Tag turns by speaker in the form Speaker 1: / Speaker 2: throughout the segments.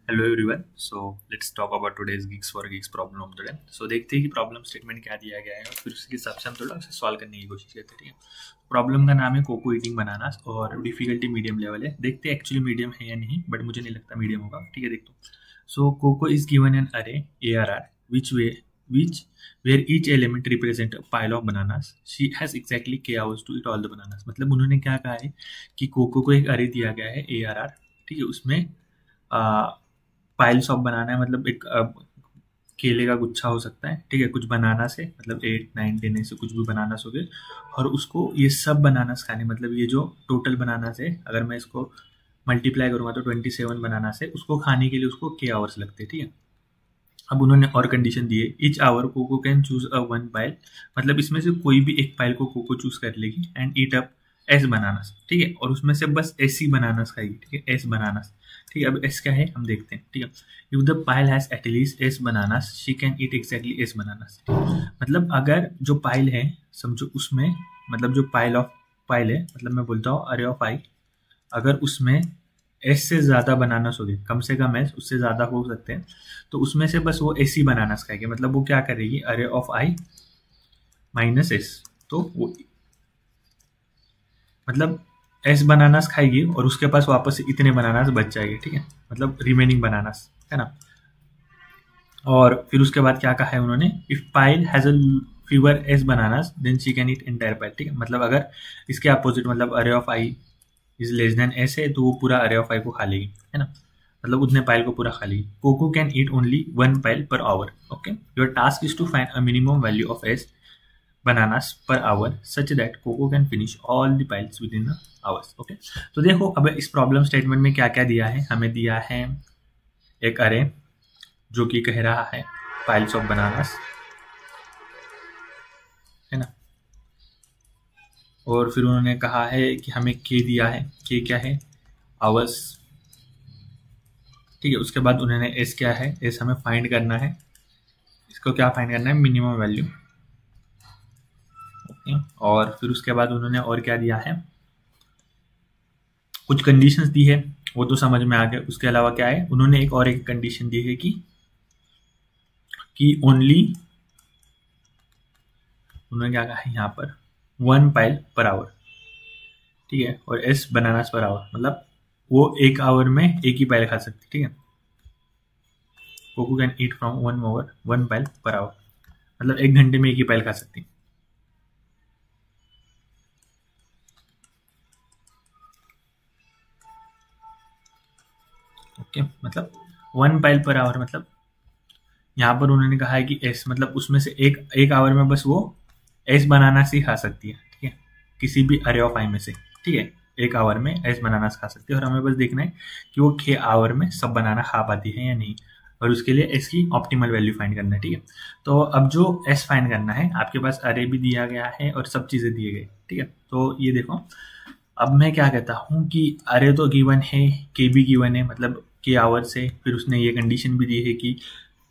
Speaker 1: Hello everyone. So let's talk about today's Geeks for Geeks problem of the day. So देखते हैं कि problem statement क्या दिया गया है और फिर उसके हिसाब से हम थोड़ा उसे सॉल्व करने की कोशिश करते हैं। ठीक है, प्रॉब्लम का नाम है कोको ईटिंग बनानास और डिफिकल्टी मीडियम लेवल है। देखते हैं एक्चुअली मीडियम है या नहीं, बट मुझे नहीं लगता मीडियम होगा। ठीक है, देखते हैं। सो कोको इज गिवन एन अरे ARR which where each element represent a pile of bananas. She has exactly k hours to eat all the bananas. मतलब उन्होंने क्या कहा है कि कोको को एक अरे दिया गया है ARR। ठीक है, उसमें पाइल्स ऑफ बनाना है, मतलब एक केले का गुच्छा हो सकता है। ठीक है, कुछ बनाना से मतलब 8 9 10 से कुछ भी बनानास हो गए और उसको ये सब बनानास खाने, मतलब ये जो टोटल बनानास है अगर मैं इसको मल्टीप्लाई करूंगा तो 27 बनाना से उसको खाने के लिए उसको के आवर्स लगते हैं। ठीक है, अब उन्होंने और कंडीशन दी है, each hour Koko can choose a one pile, मतलब इसमें से कोई भी एक पाइल को कोको चूज कर लेगी and eat up S bananas. ठीक है, और उसमें से बस एस ही बनानास खाएगी। ठीक है, एस बनानास। ठीक है, अब एस क्या है हम देखते हैं। ठीक है, if the pile has at least S bananas she can eat exactly S bananas. मतलब अगर जो पाइल है समझो उसमें, मतलब जो पाइल है, मतलब मैं बोलता हूँ अरे ऑफ आई, अगर उसमें एस से ज़्यादा बनानास हो गए, कम से कम एस उससे ज़्यादा हो सकते हैं, तो उसमें से बस वो एस ही बनानास खाएगी। मतलब वो क्या करेगी, अरे ऑफ आई माइनस एस, तो वो मतलब एस बनानास खाएगी और उसके पास वापस से इतने बनानास बच जाएंगे। ठीक है, मतलब रिमेनिंग बनानास है ना। और फिर उसके बाद क्या कहा है उन्होंने, if pile has a fewer S bananas then she can eat entire pile. ठीक है, मतलब अगर इसके अपोजिट मतलब array of I is less than S है तो वो पूरा अरे ऑफ आई को खा लेगी, है ना, मतलब उतने पाइल को पूरा खा लेगी। Koko can eat only one pile per hour. Okay, your task is to find a minimum value of S bananas per hour such that Koko can finish all the piles within hours. Okay, तो देखो अब इस problem statement में क्या क्या दिया है। हमें दिया है एक अरे जो कि कह रहा है पाइल्स ऑफ बनानास, है ना, और फिर उन्होंने कहा है कि हमें के दिया है, के क्या है, आवर्स। ठीक है, उसके बाद उन्होंने एस क्या है, एस हमें फाइंड करना है, इसको क्या फाइंड करना है, मिनिमम वैल्यू। ओके, और फिर उसके बाद उन्होंने और क्या दिया है, कुछ कंडीशंस दी है, वो तो समझ में आ गया। उसके अलावा क्या है, उन्होंने एक कंडीशन दी है कि ओनली, उन्होंने क्या कहा है यहाँ पर, वन पाइल पर आवर। ठीक है, और एस बनानास पर आवर, मतलब वो एक आवर में एक ही पाइल खा सकती। ठीक है, Koko can eat from one pile per hour, मतलब एक घंटे में एक ही पाइल खा सकती। ओके, मतलब वन पाइल पर आवर, मतलब यहाँ पर उन्होंने कहा है कि एस, मतलब उसमें से एक आवर में बस वो एस बनानास ही खा सकती है। ठीक है, किसी भी अरे ऑफ आई में से। ठीक है, एक आवर में एस बनानास खा सकती है और हमें बस देखना है कि वो के आवर में सब बनाना खा पाती है या नहीं, और उसके लिए एस की ऑप्टिमल वैल्यू फाइंड करना है। ठीक है, तो अब जो एस फाइंड करना है, आपके पास अरे भी दिया गया है और सब चीज़ें दिए गए। ठीक है, तो ये देखो, अब मैं क्या कहता हूँ कि अरे तो गिवन है, के भी गिवन है, मतलब के आवर से, फिर उसने ये कंडीशन भी दी है कि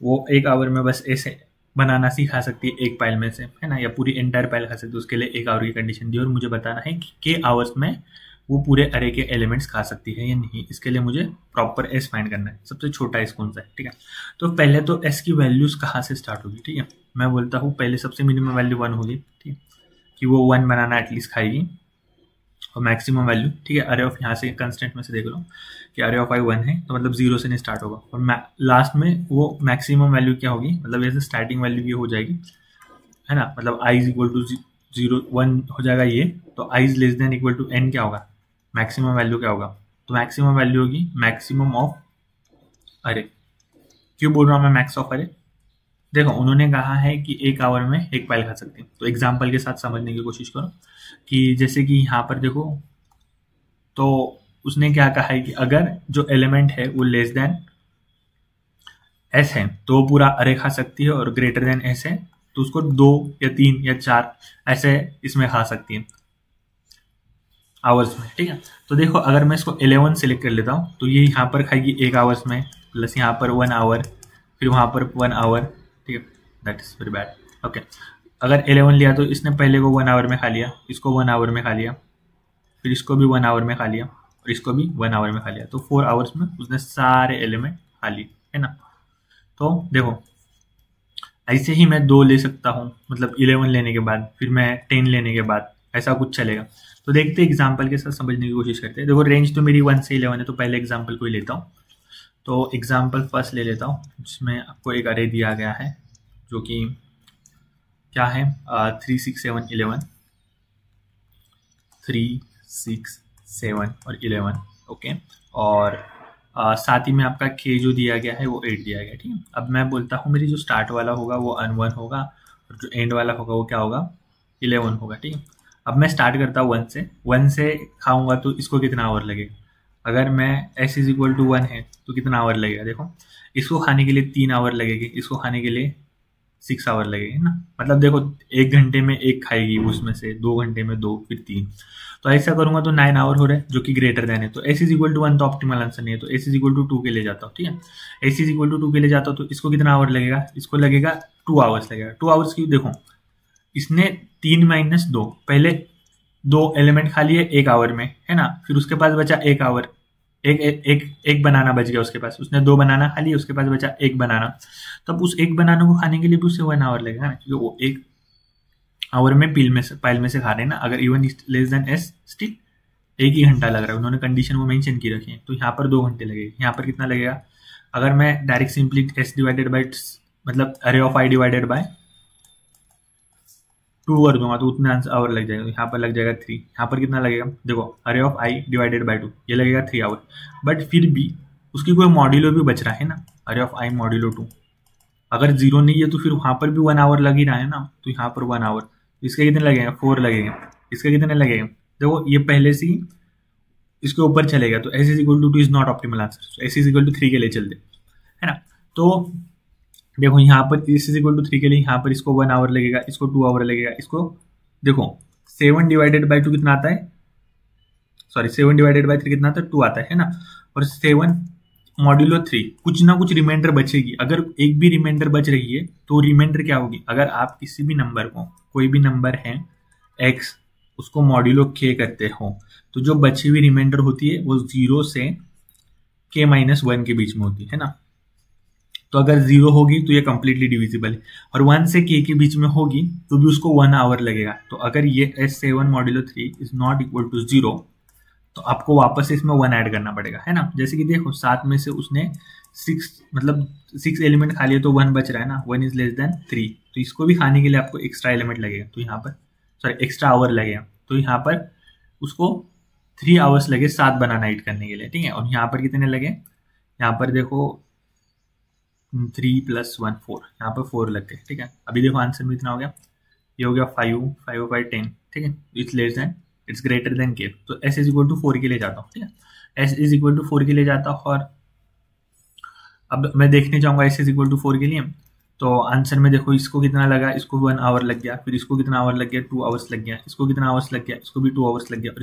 Speaker 1: वो एक आवर में बस ऐसे बनाना सी खा सकती है एक पाइल में से, है ना, या पूरी एंटायर पाइल खा सकती है, उसके लिए एक आवर की कंडीशन दी और मुझे बताना है कि के आवर्स में वो पूरे अरे के एलिमेंट्स खा सकती है या नहीं। इसके लिए मुझे प्रॉपर एस फाइंड करना है, सबसे छोटा एस कौन सा है। ठीक है, तो पहले तो एस की वैल्यूज कहाँ से स्टार्ट होगी। ठीक है, मैं बोलता हूँ पहले सबसे मिनिमम वैल्यू 1 होगी। ठीक है, कि वो 1 बनाना एटलीस्ट खाएगी, और मैक्सिमम वैल्यू, ठीक है, अरे ऑफ यहाँ से कंस्टेंट में से देख लो कि अरे ऑफ आई 1 है तो मतलब 0 से नहीं स्टार्ट होगा, और लास्ट में वो मैक्सिमम वैल्यू क्या होगी, मतलब जैसे स्टार्टिंग वैल्यू ये हो जाएगी, है ना, मतलब आई इज इक्वल टू 0 1 हो जाएगा ये, तो i is less than equal to n क्या होगा, मैक्सिमम वैल्यू क्या होगा, तो मैक्सिमम वैल्यू होगी मैक्सिमम ऑफ अरे। क्यों बोल रहा हूँ मैं मैक्स ऑफ अरे, देखो उन्होंने कहा है कि एक आवर में एक पाइल खा सकते हैं, तो एग्जाम्पल के साथ समझने की कोशिश करो कि जैसे कि यहाँ पर देखो, तो उसने क्या कहा है कि अगर जो एलिमेंट है वो लेस देन एस है तो वो पूरा अरे खा सकती है, और ग्रेटर देन एस है तो उसको 2 या 3 या 4 ऐसे इसमें खा सकती है आवर्स में। ठीक है, तो देखो अगर मैं इसको 11 सेलेक्ट कर लेता हूँ तो ये यहाँ पर खाएगी एक आवर्स में, प्लस यहाँ पर 1 आवर, फिर वहाँ पर 1 आवर। ठीक है, that is very bad. Okay, अगर 11 लिया तो इसने पहले को 1 आवर में खा लिया, इसको 1 आवर में खा लिया, फिर इसको भी 1 आवर में खा लिया, और इसको भी 1 आवर में खा लिया, तो 4 आवर्स में उसने सारे एलिमेंट खाली, है ना। तो देखो ऐसे ही मैं 2 ले सकता हूँ, मतलब 11 लेने के बाद, फिर मैं 10 लेने के बाद, ऐसा कुछ चलेगा। तो देखते एग्जाम्पल के साथ समझने की कोशिश करते हैं। देखो रेंज तो मेरी 1 से 11 है, तो पहले एग्जाम्पल को ही लेता हूँ। तो एग्जाम्पल फर्स्ट ले लेता हूँ, जिसमें आपको एक अरे दिया गया है जो कि क्या है 3 6 7 11, 3 6 7 और 11, ओके। और साथ ही में आपका के जो दिया गया है वो 8 दिया गया है, ठीक है। अब मैं बोलता हूँ मेरी जो स्टार्ट वाला होगा वो 1 होगा, और जो एंड वाला होगा वो क्या होगा 11 होगा, ठीक है। अब मैं स्टार्ट करता हूँ 1 से खाऊंगा तो इसको कितना आवर लगेगा। अगर मैं s इज इक्वल टू 1 है तो कितना आवर लगेगा, देखो इसको खाने के लिए 3 आवर लगेगी, इसको खाने के लिए 6 आवर लगेगी ना। मतलब देखो 1 घंटे में 1 खाएगी, उसमें से 2 घंटे में 2, फिर 3। तो ऐसा करूंगा तो 9 आवर हो रहे हैं, जो कि ग्रेटर देन है। तो s इज इक्वल टू 1 तो ऑप्टिमल आंसर नहीं है, तो s इज इक्वल टू 2 के लिए जाता हूँ, ठीक है। s इज इक्वल टू 2 के लिए जाता हूँ तो इसको कितना आवर लगेगा, इसको लगेगा 2 आवर्स लगेगा। 2 आवर्स की देखो इसने 3 माइनस 2, पहले 2 एलिमेंट खा लिए 1 आवर में, है ना। फिर उसके पास बचा 1 आवर, एक बनाना बच गया उसके पास, उसने 2 बनाना खा लिए, उसके पास बचा 1 बनाना। तब उस 1 बनाना को खाने के लिए भी उसे 1 आवर लगेगा ना, क्योंकि वो 1 आवर में पाइल में से खा रहे हैं ना। अगर even less than S still 1 ही घंटा लग रहा है, उन्होंने कंडीशन वो मेंशन की रखी है, तो यहाँ पर 2 घंटे लगेगा। यहाँ पर कितना लगेगा, अगर मैं direct simply S divided by मतलब array of i divided bye 2 कर दूंगा तो उतना आवर लग जाएगा। यहाँ पर लग जाएगा 3, यहाँ पर कितना लगेगा, देखो अरे ऑफ आई डिवाइडेड बाय 2, ये लगेगा 3 आवर। बट फिर भी उसकी कोई मॉड्यूलो भी बच रहा है ना, अरे ऑफ आई मॉड्यूलो 2। अगर 0 नहीं है तो फिर वहाँ पर भी 1 आवर लग ही रहा है ना, तो यहाँ पर 1 आवर, इसके कितने लगेगा 4 लगेगा, इसके कितने लगेगा, देखो ये पहले से ही इसके ऊपर चलेगा। तो S is equal to 2 is not optimal answer, S is equal to 3 के लिए चलते, है ना। तो देखो यहाँ पर एस इज इक्वल टू 3 के लिए यहाँ पर इसको 1 आवर लगेगा, इसको 2 आवर लगेगा, इसको देखो 7 डिवाइडेड बाई 2 कितना आता है, सॉरी 7 डिवाइडेड बाई 3 कितना आता है 2 आता है ना। और 7 मॉड्यूलो 3, कुछ ना कुछ रिमाइंडर बचेगी। अगर एक भी रिमाइंडर बच रही है तो रिमाइंडर क्या होगी, अगर आप किसी भी नंबर को, कोई भी नंबर है x, उसको मॉड्यूलो k करते हो तो जो बची हुई रिमाइंडर होती है वो 0 से k माइनस 1 के बीच में होती है ना। तो अगर 0 होगी तो ये कंप्लीटली डिविजिबल है, और 1 से k के बीच में होगी तो भी उसको 1 आवर लगेगा। तो अगर ये S7 modulo 3 is not equal to 0 तो आपको वापस से इसमें 1 ऐड करना पड़ेगा, है ना। जैसे कि देखो 7 में से उसने 6 मतलब 6 एलिमेंट खा लिए तो 1 बच रहा है ना, 1 इज लेस देन 3, तो इसको भी खाने के लिए आपको एक्स्ट्रा एलिमेंट लगेगा, तो यहाँ पर सॉरी एक्स्ट्रा आवर लगेगा। तो यहाँ पर उसको 3 आवर्स लगे 7 बनाना ईट करने के लिए, ठीक है। और यहाँ पर कितने लगे, यहाँ पर देखो 3 + 1 4, यहाँ पर 4 लग गए, ठीक है। अभी देखो आंसर में इतना हो गया, ये हो गया 5 5 बाई 10, ठीक है। It's less than, it's greater than के, तो s इज इक्वल टू 4 के लिए जाता हूँ, ठीक है। s इज इक्वल टू 4 के लिए जाता हूँ, और अब मैं देखने जाऊंगा s इज इक्वल टू 4 के लिए। तो आंसर में देखो इसको कितना लगा, इसको 1 आवर लग गया, फिर इसको कितना आवर लग गया 2 आवर्स लग गया, इसको कितना आवर्स लग गया, इसको भी 2 आवर्स लग गया, और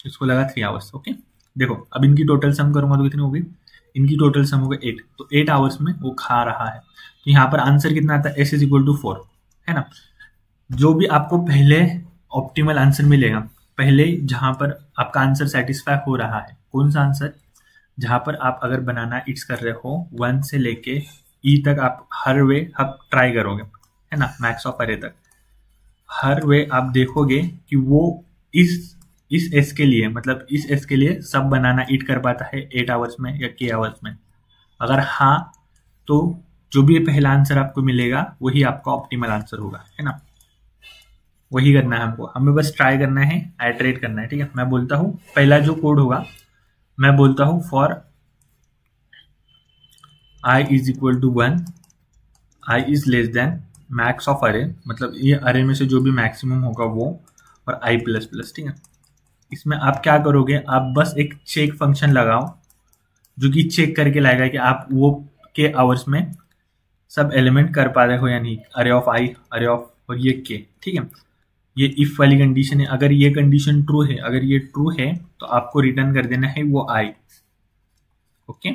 Speaker 1: इसको लगा 3 आवर्स, ओके। देखो अब इनकी टोटल सम करूंगा तो कितनी होगी, इनकी टोटल सम होगा 8, तो 8 आवर्स में वो खा रहा है। तो यहाँ पर आंसर कितना आता है, s इज इक्वल टू 4, है ना। जो भी आपको पहले ऑप्टिमल आंसर मिलेगा, पहले जहां पर आपका आंसर सेटिस्फाई हो रहा है, कौन सा आंसर, जहां पर आप अगर बनाना इट्स कर रहे हो 1 से लेके ई तक, आप हर वे आप ट्राई करोगे, है ना, मैक्स ऑफ अरे तक, हर वे आप देखोगे कि वो इस एस के लिए, मतलब इस एस के लिए सब बनाना ईट कर पाता है 8 आवर्स में या k आवर्स में। अगर हाँ तो जो भी पहला आंसर आपको मिलेगा वही आपका ऑप्टिमल आंसर होगा, है ना। वही करना है हमको, हमें बस ट्राई करना है, आइटरेट करना है, ठीक है। मैं बोलता हूँ पहला जो कोड होगा, मैं बोलता हूँ for i is equal to 1, i is less than max of array, मतलब ये अरे में से जो भी मैक्सिमम होगा वो, और i प्लस प्लस, ठीक है। इसमें आप क्या करोगे, आप बस एक चेक फंक्शन लगाओ जो कि चेक करके लाएगा कि आप वो के आवर्स में सब एलिमेंट कर पा रहे हो या नहीं, अरे ऑफ i, अरे ऑफ और ये के, ठीक है। ये इफ वाली कंडीशन है, अगर ये कंडीशन ट्रू है, अगर ये ट्रू है तो आपको रिटर्न कर देना है वो i, ओके।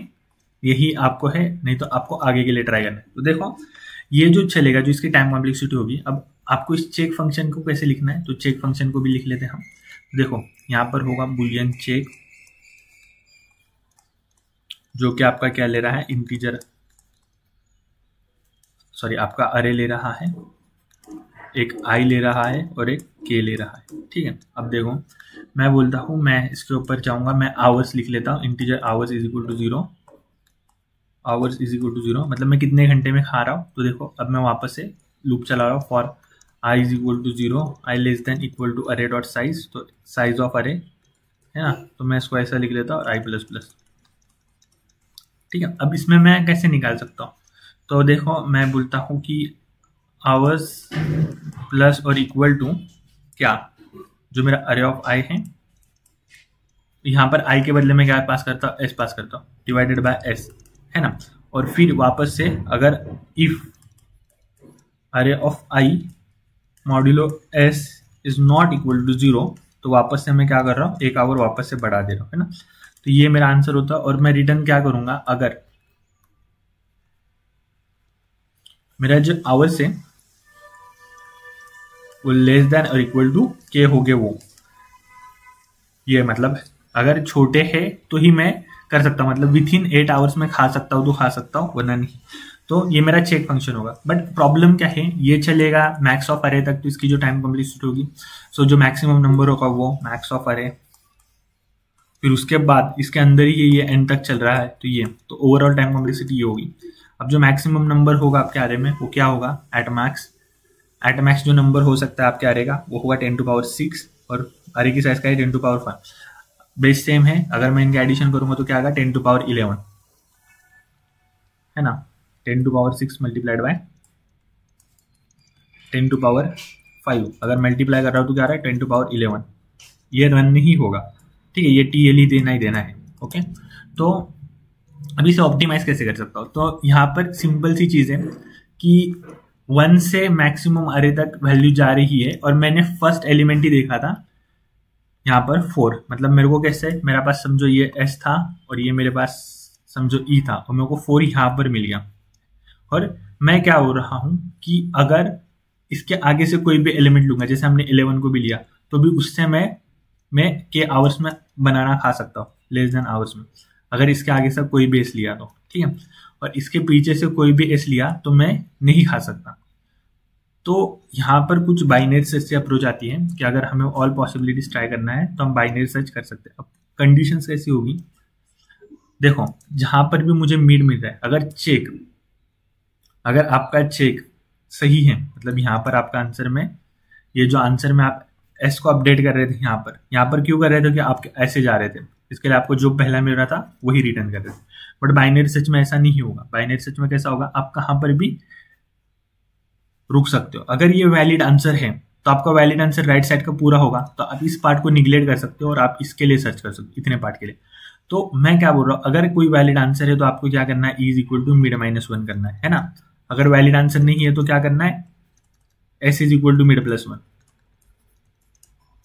Speaker 1: यही आपको है, नहीं तो आपको आगे के लिए ट्राई करना है। तो देखो ये जो चलेगा, जो इसकी टाइम कॉम्प्लेक्सिटी होगी, अब आपको इस चेक फंक्शन को कैसे लिखना है, तो चेक फंक्शन को भी लिख लेते हैं हम। देखो यहाँ पर होगा बुलियन चेक जो कि आपका क्या ले रहा है, इंटीजर, सॉरी आपका अरे ले रहा है, एक आई ले रहा है और एक के ले रहा है। ठीक है, अब देखो मैं बोलता हूँ, मैं इसके ऊपर जाऊंगा, मैं आवर्स लिख लेता हूँ, integer hours is equal to 0, hours is equal to 0 मतलब मैं कितने घंटे में खा रहा हूँ। तो देखो अब मैं वापस से लूप चला रहा हूँ, for I is equal to 0, I less than equal to array dot size, तो साइज ऑफ अरे है ना, तो मैं इसको ऐसा लिख लेता हूँ आई प्लस प्लस। ठीक है, अब इसमें मैं कैसे निकाल सकता हूँ, तो देखो मैं बोलता हूँ कि आवर्स प्लस और इक्वल टू क्या, जो मेरा अरे ऑफ आई है, यहाँ पर आई के बदले में क्या पास करता हूँ, एस पास करता हूँ, डिवाइडेड बाय एस, है ना। और फिर वापस से अगर if array of I modulo S is not equal to 0, तो वापस से मैं क्या कर रहा हूँ, एक आवर वापस से बढ़ा दे रहा हूँ, है ना। तो ये मेरा आंसर होता है। और मैं रिटर्न क्या करूंगा, अगर मेरा जो आवर्स है वो लेस देन और इक्वल टू के हो गए, वो ये मतलब अगर छोटे हैं तो ही मैं कर सकता हूँ, मतलब विथ इन 8 आवर्स में खा सकता हूँ तो खा सकता हूँ, वरना नहीं। तो ये मेरा चेक फंक्शन होगा। बट प्रॉब्लम क्या है, ये चलेगा मैक्स ऑफ अरे तक, तो इसकी जो टाइम कम्प्लीसिटी होगी, सो जो मैक्सिमम नंबर होगा वो मैक्स ऑफ अरे, फिर उसके बाद इसके अंदर ही ये एंड तक चल रहा है, तो ये तो ओवरऑल टाइम कम्प्लीसिटी ये होगी। अब जो मैक्सिमम नंबर होगा आपके अरे में वो क्या होगा, एट मैक्स जो नंबर हो सकता है आपके अरे का वो होगा 10⁶, और अरे की साइज का है 10⁵। बेस सेम है, अगर मैं इनके एडिशन करूंगा तो क्या आएगा 10⁻11, है ना। 10⁶ मल्टीप्लाइड बाय 10⁵, अगर मल्टीप्लाई कर रहा हूं तो क्या आ रहा है 10⁻11, ये रन नहीं होगा। ठीक है, ये टीएल ही देना है। ओके, तो अभी इसे ऑप्टिमाइज कैसे कर सकता हूँ, तो यहाँ पर सिंपल सी चीज है कि 1 से मैक्सिमम अरे तक वैल्यू जा रही है, और मैंने फर्स्ट एलिमेंट ही देखा था यहाँ पर 4, मतलब मेरे को कैसे, मेरा पास समझो ये एस था और ये मेरे पास समझो ई था, और मेरे को 4 यहाँ पर मिल गया। और मैं क्या हो रहा हूँ कि अगर इसके आगे से कोई भी एलिमेंट लूंगा, जैसे हमने 11 को भी लिया, तो भी उससे मैं के आवर्स में बनाना खा सकता हूँ, लेस देन आवर्स में, अगर इसके आगे से कोई भी एस लिया तो। ठीक है, और इसके पीछे से कोई भी एस लिया तो मैं नहीं खा सकता। तो यहाँ पर कुछ बाइनरी सर्च से अप्रोच आती है कि अगर हमें ऑल पॉसिबिलिटीज ट्राई करना है तो हम बाइनरी सर्च कर सकते हैं। अब कंडीशंस कैसी होगी, देखो जहां पर भी मुझे मिड मिल रहा है, अगर आपका चेक सही है, मतलब यहाँ पर आपका आंसर में, ये जो आंसर में आप एस को अपडेट कर रहे थे, यहाँ पर क्यों कर रहे थे कि आप ऐसे जा रहे थे, इसके लिए आपको जो पहला मिल रहा था वही रिटर्न कर रहे थे। बट बाइनरी सर्च में ऐसा नहीं होगा। बाइनरी सर्च में कैसा होगा, आप कहां पर भी रुक सकते हो। अगर ये वैलिड आंसर है तो आपका वैलिड आंसर राइट साइड का पूरा होगा, तो आप इस पार्ट को निगलेक्ट कर सकते हो और आप इसके लिए सर्च कर सकते हो, इतने पार्ट के लिए। तो मैं क्या बोल रहा हूँ, अगर कोई वैलिड आंसर है तो आपको क्या करना है, इज इक्वल टू मिड -1 करना है ना। अगर वैलिड आंसर नहीं है तो क्या करना है, S is equal to mid +1।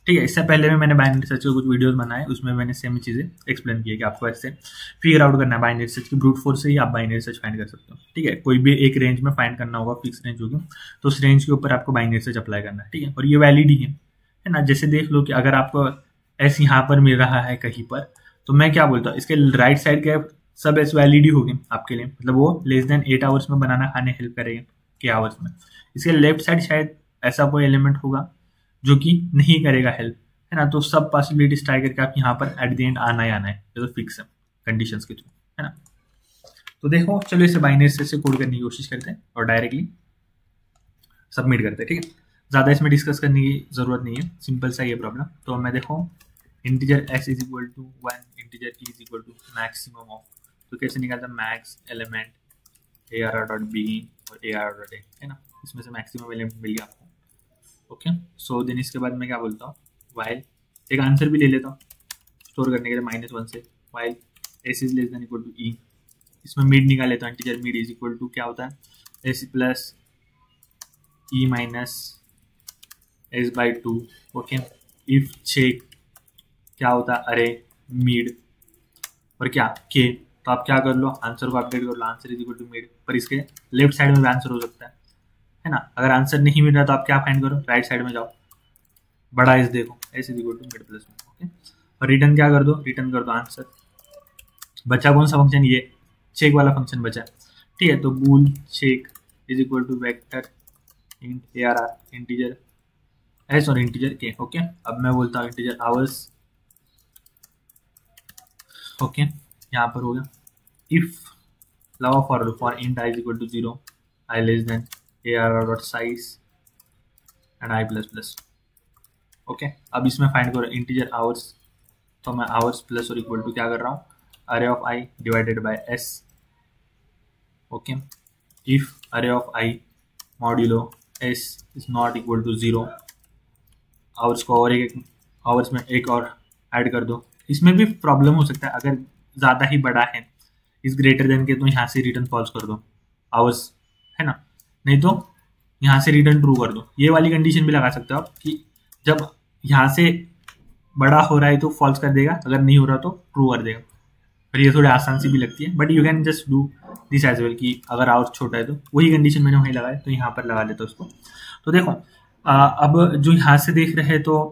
Speaker 1: ठीक है, इससे पहले में मैंने बाइनरी सर्च के कुछ वीडियोस बनाए, उसमें मैंने सेम चीजें एक्सप्लेन की है कि आपको ऐसे फिगर आउट करना है बाइनरी सर्च की, ब्रूट फोर्स से ही आप बाइनरी सर्च फाइंड कर सकते हो। ठीक है, कोई भी एक रेंज में फाइंड करना होगा, फिक्स रेंज होगी, तो उस रेंज के ऊपर आपको बाइनरी सर्च अप्लाई करना है। ठीक है, और ये वैलिड ही है ना। जैसे देख लो कि अगर आपको एस यहाँ पर मिल रहा है कहीं पर, तो मैं क्या बोलता हूँ, इसके राइट साइड के सब एस वैलिड ही होगी आपके लिए, मतलब वो लेस देन 8 आवर्स में बनाना खाने हेल्प करेंगे के आवर्स में। इसके लेफ्ट साइड शायद ऐसा कोई एलिमेंट होगा जो कि नहीं करेगा हेल्प, है ना। तो सब पॉसिबिलिटीज ट्राई करके आप यहाँ पर एट द एंड आना है, तो फिक्स है कंडीशंस के थ्रू, है ना। तो देखो चलो इसे बाइनरी सर्च से कोड करने की कोशिश करते हैं और डायरेक्टली सबमिट करते हैं। ठीक है, ज्यादा इसमें डिस्कस करने की जरूरत नहीं है, सिंपल सा ये प्रॉब्लम। तो मैं देखो integer x is equal to 1, integer e is equal to maximum of, तो कैसे निकालता है, मैक्स एलिमेंट arr.begin और arr.end, है ना। इसमें से मैक्सिमम एलिमेंट मिल गया आपको। ओके, सो देन इसके बाद मैं क्या बोलता हूँ, वाइल एक आंसर भी ले लेता हूँ स्टोर करने के लिए -1 से, while s is less than equal to e, इसमें मिड निकाल लेता हूँ, integer mid is equal to क्या होता है, s plus e minus s/2। Okay, if check क्या होता है, अरे मिड और क्या के, तो आप क्या कर लो, आंसर को अपडेट कर लो, answer is equal to mid, पर इसके लेफ्ट साइड में भी आंसर हो सकता है ना। अगर आंसर नहीं मिल रहा तो आप क्या फाइंड करो, राइट साइड में जाओ, बड़ा एस देखो, S is equal to mid +1। Okay, और रिटर्न क्या कर दो, रिटर्न कर दो आंसर, बचा कौन सा फंक्शन, ये चेक वाला फंक्शन बचा, ठीक है। तो bool check is equal to vector int ARR integer s और इंटीजर के, ओके। अब मैं बोलता हूँ इंटीजर आवर्स, ओके, यहाँ पर हो गया if loop for int i is equal to 0, I less than ARR dot size and i plus plus, okay. अब इसमें फाइंड करो इंटीजर आवर्स, तो मैं आवर्स प्लस और इक्वल टू क्या कर रहा हूँ, array of i divided by s, okay. If array of I modulo S is not equal to 0, hours को और एक आवर्स में एक और ऐड कर दो। इसमें भी प्रॉब्लम हो सकता है, अगर ज़्यादा ही बड़ा है इस ग्रेटर देन के, तो यहाँ से रिटर्न फॉल्स कर दो आवर्स, है ना, नहीं तो यहाँ से रिटर्न ट्रू कर दो। ये वाली कंडीशन भी लगा सकते हो आप कि जब यहाँ से बड़ा हो रहा है तो फॉल्स कर देगा, अगर नहीं हो रहा तो ट्रू कर देगा। पर ये थोड़ी आसान सी भी लगती है, but you can just do this as well कि अगर आवर्स छोटा है तो वही कंडीशन मैंने वहीं लगाया, तो यहाँ पर लगा लेता हूँ उसको। तो देखो अब जो यहाँ से देख रहे हैं, तो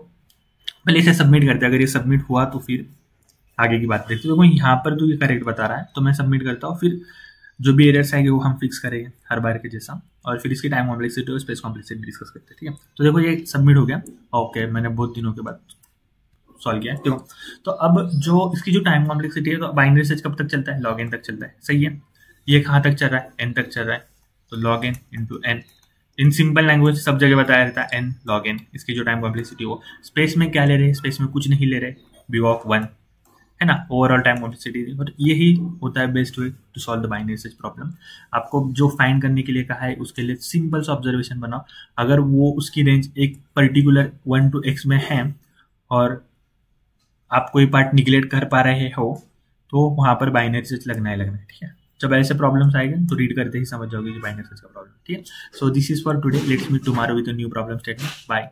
Speaker 1: पहले इसे सबमिट करते हैं, अगर ये सबमिट हुआ तो फिर आगे की बात देखते हैं। तो यहाँ पर तो ये करेक्ट बता रहा है, तो मैं सबमिट करता हूँ, फिर जो भी एरर्स आएंगे वो हम फिक्स करेंगे हर बार के जैसा, और फिर इसकी टाइम कॉम्प्लेक्सिटी और स्पेस कॉम्प्लेक्सिटी डिस्कस करते हैं, ठीक है। तो देखो ये सबमिट हो गया, ओके, मैंने बहुत दिनों के बाद सॉल्व किया है, ठीक है। तो अब जो इसकी जो टाइम कॉम्प्लेक्सिटी है, तो बाइनरी सर्च कब तक चलता है, log n तक चलता है, सही है। ये कहाँ तक चल रहा है, n तक चल रहा है, तो log n into n, in simple language सब जगह बताया रहता है n log n, इसकी जो टाइम कॉम्प्लेक्सिटी हो। स्पेस में क्या ले रहे हैं, स्पेस में कुछ नहीं ले रहे, big of 1, है ना, ओवरऑल टाइम कॉम्प्लेक्सिटी। और यही होता है best way to solve the binary search problem. आपको जो फाइंड करने के लिए कहा है उसके लिए सिंपल सा ऑब्जर्वेशन बनाओ, अगर वो उसकी रेंज एक पर्टिकुलर 1 to x में है और आप कोई पार्ट निगलेक्ट कर पा रहे हो, तो वहां पर बाइनरी सर्च लगना ही लगना है, ठीक है। जब ऐसे प्रॉब्लम्स आएंगे तो रीड करते ही समझ जाओगे कि बाइनरी सर्च का प्रॉब्लम, ठीक है। So this is for today, let's meet tomorrow with a new problem statement, bye.